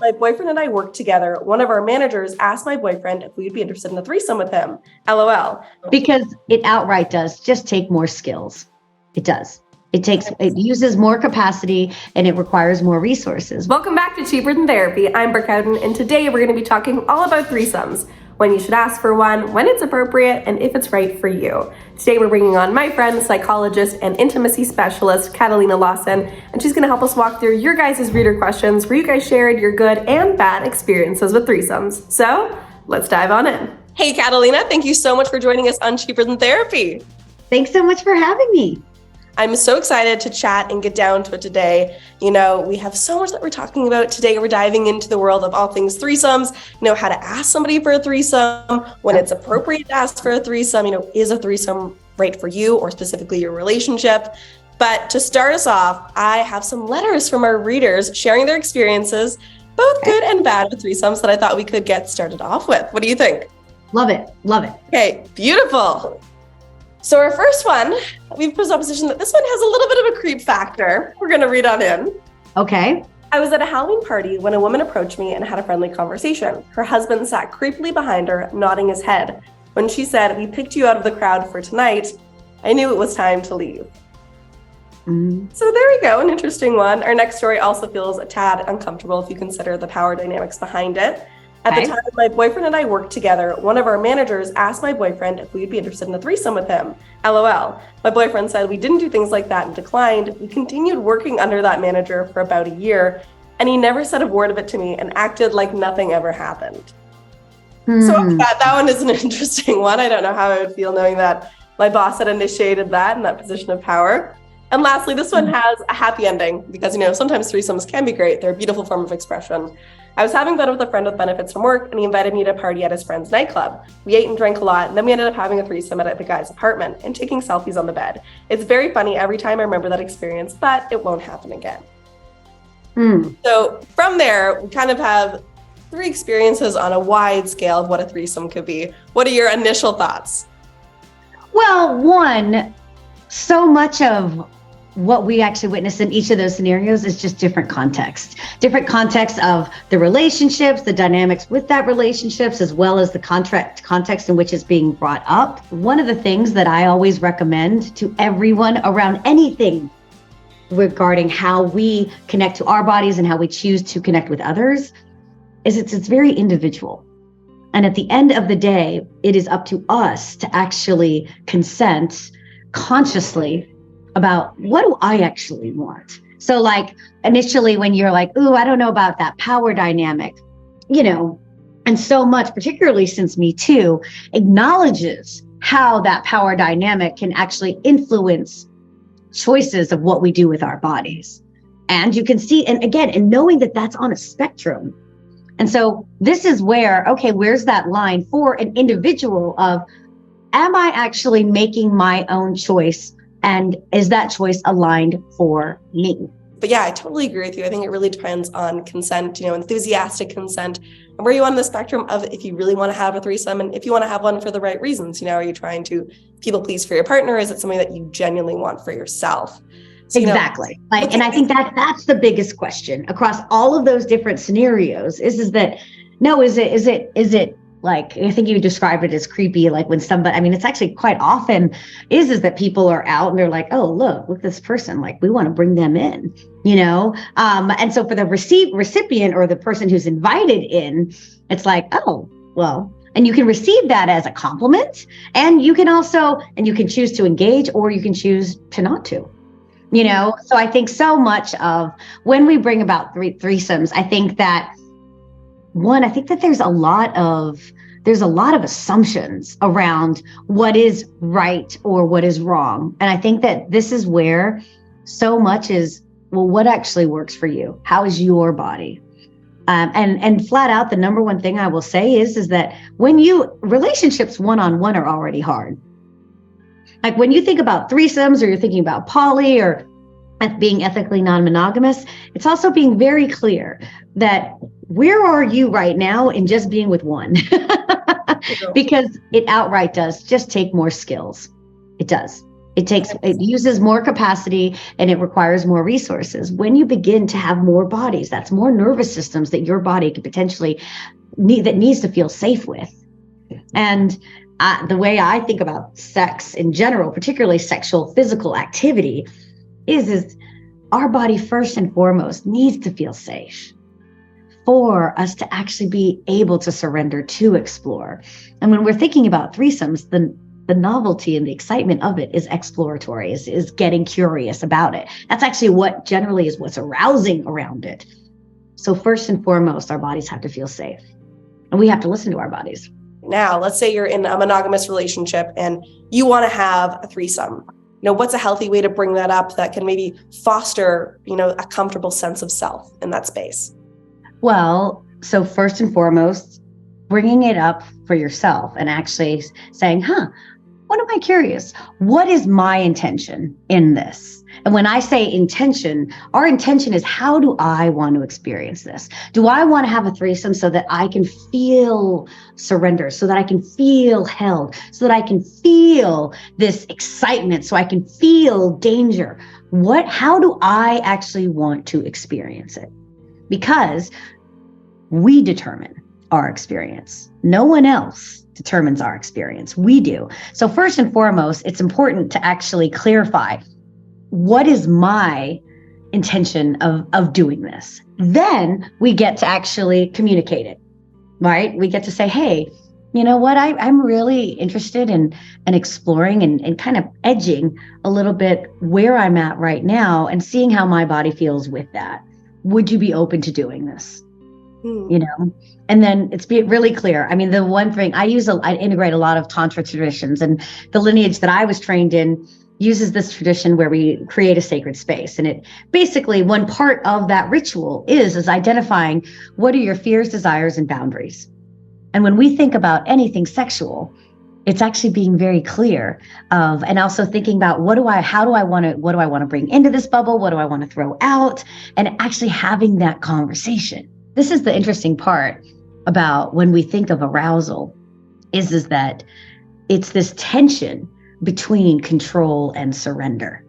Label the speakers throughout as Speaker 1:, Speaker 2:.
Speaker 1: My boyfriend and I work together. One of our managers asked my boyfriend if we'd be interested in a threesome with him. LOL.
Speaker 2: Because it outright does just take more skills. It does. It uses more capacity and it requires more resources.
Speaker 1: Welcome back to Cheaper Than Therapy. I'm Brooke Houghton, and today we're going to be talking all about threesomes, when you should ask for one, when it's appropriate, and if it's right for you. Today we're bringing on my friend, psychologist, and intimacy specialist, Catalina Lawsin, and she's going to help us walk through your guys' reader questions where you guys shared your good and bad experiences with threesomes. So let's dive on in. Hey, Catalina, thank you so much for joining us on Cheaper Than Therapy.
Speaker 2: Thanks so much for having me.
Speaker 1: I'm so excited to chat and get down to it today. You know, we have so much that we're talking about today. We're diving into the world of all things threesomes, how to ask somebody for a threesome, when it's appropriate to ask for a threesome, is a threesome right for you or specifically your relationship? But to start us off, I have some letters from our readers sharing their experiences, both good and bad with threesomes, that I thought we could get started off with. What do you think?
Speaker 2: Love it. Love it.
Speaker 1: Okay, beautiful. So our first one, we've put a position that this one has a little bit of a creep factor. We're going to read on in.
Speaker 2: Okay.
Speaker 1: I was at a Halloween party when a woman approached me and had a friendly conversation. Her husband sat creepily behind her, nodding his head. When she said, "We picked you out of the crowd for tonight," I knew it was time to leave. So there we go, an interesting one. Our next story also feels a tad uncomfortable if you consider the power dynamics behind it. At the time, my boyfriend and I worked together. One of our managers asked my boyfriend if we'd be interested in a threesome with him. LOL. My boyfriend said we didn't do things like that and declined. We continued working under that manager for about a year, and he never said a word of it to me and acted like nothing ever happened. So that one is an interesting one. I don't know how I would feel knowing that my boss had initiated that in that position of power. And lastly, this one has a happy ending because, sometimes threesomes can be great. They're a beautiful form of expression. I was having fun with a friend with benefits from work, and he invited me to a party at his friend's nightclub. We ate and drank a lot, and then we ended up having a threesome at the guy's apartment and taking selfies on the bed. It's very funny every time I remember that experience, but it won't happen again. So from there, we kind of have three experiences on a wide scale of what a threesome could be. What are your initial thoughts?
Speaker 2: Well, one, so much of what we actually witness in each of those scenarios is just different context of the relationships, the dynamics with that relationships, as well as the context in which it's being brought up. One of the things that I always recommend to everyone around anything regarding how we connect to our bodies and how we choose to connect with others is it's very individual. And at the end of the day, it is up to us to actually consent consciously about what do I actually want. So like initially when you're like, ooh, I don't know about that power dynamic, and so much, particularly since Me Too, acknowledges how that power dynamic can actually influence choices of what we do with our bodies. And you can see, and again, and knowing that that's on a spectrum. And so this is where, okay, where's that line for an individual of, am I actually making my own choice? And is that choice aligned for me?
Speaker 1: But yeah, I totally agree with you. I think it really depends on consent, enthusiastic consent, and where you are on the spectrum of if you really want to have a threesome and if you want to have one for the right reasons. Are you trying to people please for your partner? Or is it something that you genuinely want for yourself? So,
Speaker 2: exactly. And I think that's the biggest question across all of those different scenarios is that, no, is it like, I think you described it as creepy, like when somebody, it's actually quite often is that people are out and they're like, oh, look at this person, like we want to bring them in, and so for the recipient or the person who's invited in, it's like, oh, well, and you can receive that as a compliment, and you can choose to engage or you can choose to not to. So I think so much of when we bring about threesomes, I think that there's a lot of assumptions around what is right or what is wrong. And I think that this is where so much is, well, what actually works for you? How is your body? And flat out, the number one thing I will say is that relationships one-on-one are already hard. Like when you think about threesomes or you're thinking about poly or being ethically non-monogamous, it's also being very clear that where are you right now in just being with one? Because it outright does just take more skills. It does. It uses more capacity and it requires more resources. When you begin to have more bodies, that's more nervous systems that your body could potentially needs to feel safe with. And the way I think about sex in general, particularly sexual physical activity, is our body first and foremost needs to feel safe for us to actually be able to surrender, to explore. And when we're thinking about threesomes, the novelty and the excitement of it is exploratory, is getting curious about it. That's actually what generally is what's arousing around it. So first and foremost, our bodies have to feel safe, and we have to listen to our bodies.
Speaker 1: Now, let's say you're in a monogamous relationship and you want to have a threesome. What's a healthy way to bring that up that can maybe foster, a comfortable sense of self in that space?
Speaker 2: Well, so first and foremost, bringing it up for yourself and actually saying, what am I curious? What is my intention in this? And when I say intention, our intention is, how do I want to experience this? Do I want to have a threesome so that I can feel surrender, so that I can feel held, so that I can feel this excitement, so I can feel danger? How do I actually want to experience it? Because we determine our experience. No one else determines our experience. We do. So first and foremost, it's important to actually clarify, what is my intention of doing this? Then we get to actually communicate it, right? We get to say, hey, you know what? I'm really interested in exploring and kind of edging a little bit where I'm at right now and seeing how my body feels with that. Would you be open to doing this? And then it's be really clear. I mean, the one thing I integrate a lot of Tantra traditions, and the lineage that I was trained in uses this tradition where we create a sacred space. And it basically, one part of that ritual is identifying what are your fears, desires, and boundaries. And when we think about anything sexual, it's actually being very clear and also thinking about what do I want to bring into this bubble? What do I want to throw out? And actually having that conversation. This is the interesting part about when we think of arousal is that it's this tension between control and surrender,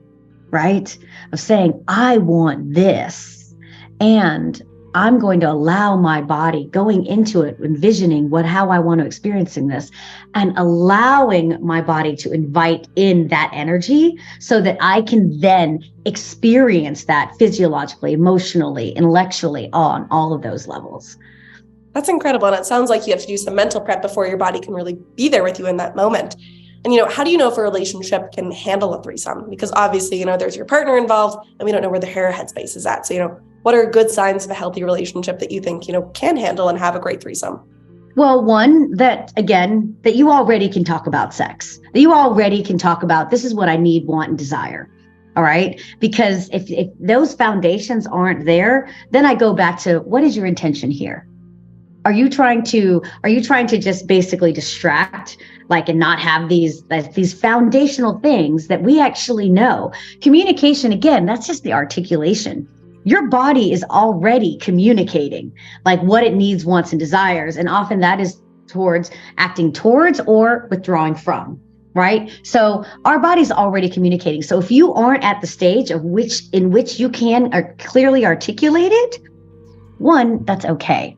Speaker 2: right? Of saying, I want this, and I'm going to allow my body going into it, envisioning how I want to experiencing this, and allowing my body to invite in that energy so that I can then experience that physiologically, emotionally, intellectually, on all of those levels.
Speaker 1: That's incredible. And it sounds like you have to do some mental prep before your body can really be there with you in that moment. And, how do you know if a relationship can handle a threesome? Because obviously, there's your partner involved and we don't know where their headspace is at. So, what are good signs of a healthy relationship that you think, can handle and have a great threesome?
Speaker 2: Well, one, that you already can talk about sex, that you already can talk about, this is what I need, want, and desire. All right. Because if those foundations aren't there, then I go back to, what is your intention here? Are you trying to just basically distract, and not have these foundational things that we actually know? Communication, again, that's just the articulation. Your body is already communicating what it needs, wants, and desires. And often that is acting towards or withdrawing from, right? So our body's already communicating. So if you aren't at the stage in which you can clearly articulate it, one, that's okay.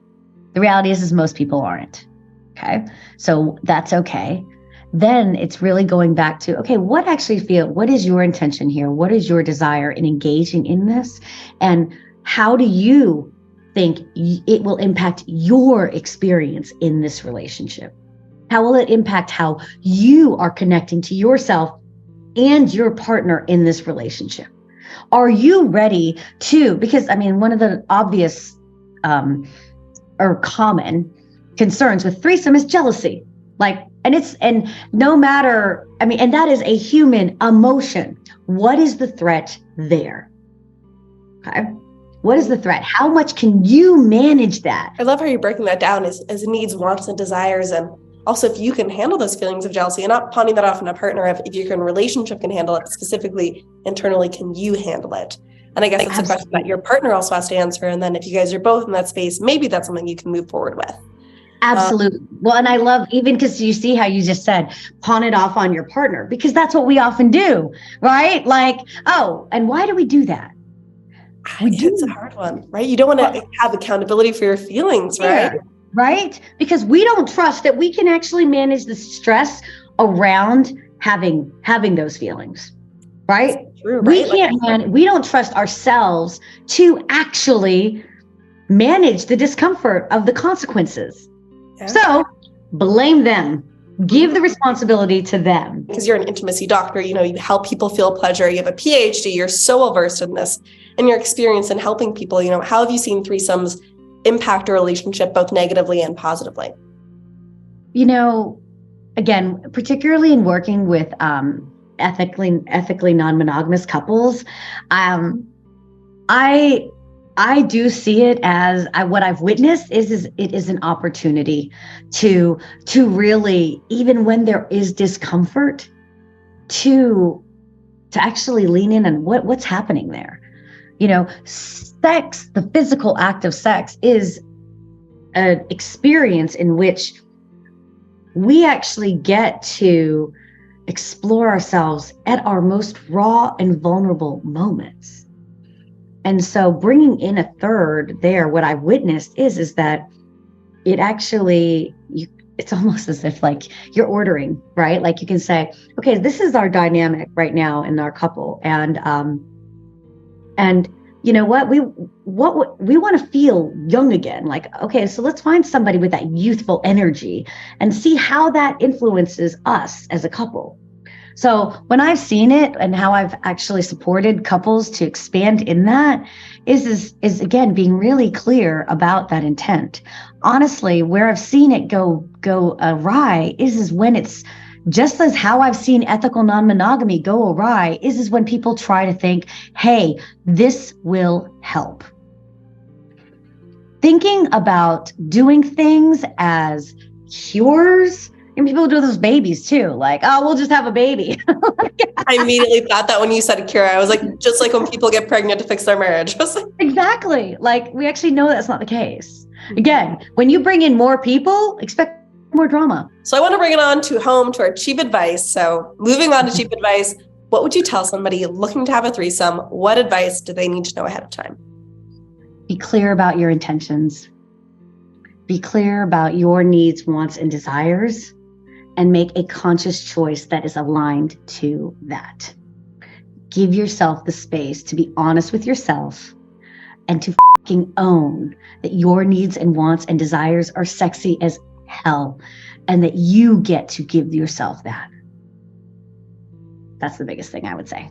Speaker 2: The reality is most people aren't. Okay. So that's okay. Then it's really going back to, okay, what is your intention here? What is your desire in engaging in this? And how do you think it will impact your experience in this relationship? How will it impact how you are connecting to yourself and your partner in this relationship? Are you ready to, because one of the obvious or common concerns with threesome is jealousy. And no matter, and that is a human emotion. What is the threat there? Okay. What is the threat? How much can you manage that?
Speaker 1: I love how you're breaking that down as needs, wants, and desires. And also if you can handle those feelings of jealousy and not pawning that off on a partner, if your relationship can handle it, specifically internally, can you handle it? And I guess it's a question that your partner also has to answer. And then if you guys are both in that space, maybe that's something you can move forward with.
Speaker 2: Absolutely. Well, and I love, even because you see how you just said, pawn it off on your partner, because that's what we often do, right? Like, oh, and why do we do that?
Speaker 1: It's a hard one, right? You don't want to have accountability for your feelings, right?
Speaker 2: Right? Because we don't trust that we can actually manage the stress around having those feelings, right?
Speaker 1: True, right?
Speaker 2: We can't, we don't trust ourselves to actually manage the discomfort of the consequences. Yeah. So blame them. Give the responsibility to them.
Speaker 1: Because you're an intimacy doctor, you help people feel pleasure. You have a PhD, you're so well versed in this, and your experience in helping people, how have you seen threesomes impact a relationship both negatively and positively?
Speaker 2: Again, particularly in working with ethically non-monogamous couples, I do see it as what I've witnessed is it is an opportunity to really, even when there is discomfort, to actually lean in on what's happening there. Sex, the physical act of sex, is an experience in which we actually get to explore ourselves at our most raw and vulnerable moments. And so bringing in a third there, what I've witnessed is that it actually, it's almost as if like you're ordering, right? Like you can say, okay, this is our dynamic right now in our couple. And you know what, we want to feel young again. Like, okay, so let's find somebody with that youthful energy and see how that influences us as a couple. So when I've seen it and how I've actually supported couples to expand in that is again, being really clear about that intent. Honestly, where I've seen it go awry is when it's just as how I've seen ethical non-monogamy go awry is when people try to think, hey, this will help. Thinking about doing things as cures. And people do those babies too, like, oh, we'll just have a baby.
Speaker 1: I immediately thought that when you said cure, I was like, just like when people get pregnant to fix their marriage.
Speaker 2: Exactly. Like, we actually know that's not the case. Again, when you bring in more people, expect more drama.
Speaker 1: So I want to bring it on to home to our cheap advice. So moving on to cheap advice, what would you tell somebody looking to have a threesome? What advice do they need to know ahead of time?
Speaker 2: Be clear about your intentions. Be clear about your needs, wants, and desires. And make a conscious choice that is aligned to that. Give yourself the space to be honest with yourself and to fucking own that your needs and wants and desires are sexy as hell and that you get to give yourself that. That's the biggest thing I would say.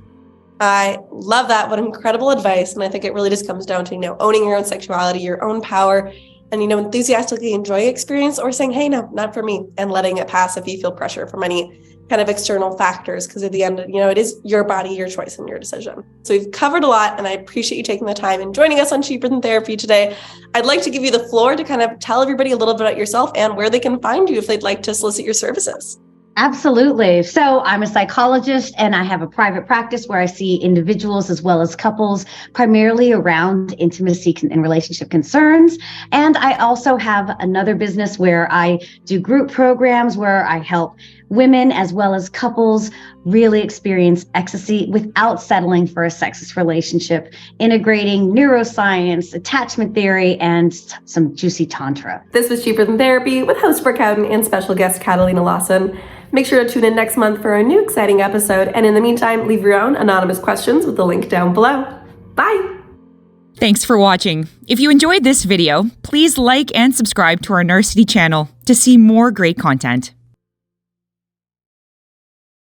Speaker 1: I love that. What incredible advice. And I think it really just comes down to, owning your own sexuality, your own power, and, enthusiastically enjoy experience or saying, hey, no, not for me, and letting it pass if you feel pressure from any kind of external factors. Because at the end, it is your body, your choice, and your decision. So we've covered a lot, and I appreciate you taking the time and joining us on Cheaper Than Therapy today. I'd like to give you the floor to kind of tell everybody a little bit about yourself and where they can find you if they'd like to solicit your services.
Speaker 2: Absolutely. So I'm a psychologist and I have a private practice where I see individuals as well as couples, primarily around intimacy and relationship concerns. And I also have another business where I do group programs where I help women as well as couples really experience ecstasy without settling for a sexist relationship, integrating neuroscience, attachment theory, and some juicy tantra.
Speaker 1: This was Cheaper Than Therapy with host Brooke Houghton and special guest Catalina Lawsin. Make sure to tune in next month for a new exciting episode. And in the meantime, leave your own anonymous questions with the link down below. Bye.
Speaker 3: Thanks for watching. If you enjoyed this video, please like and subscribe to our Narcity channel to see more great content.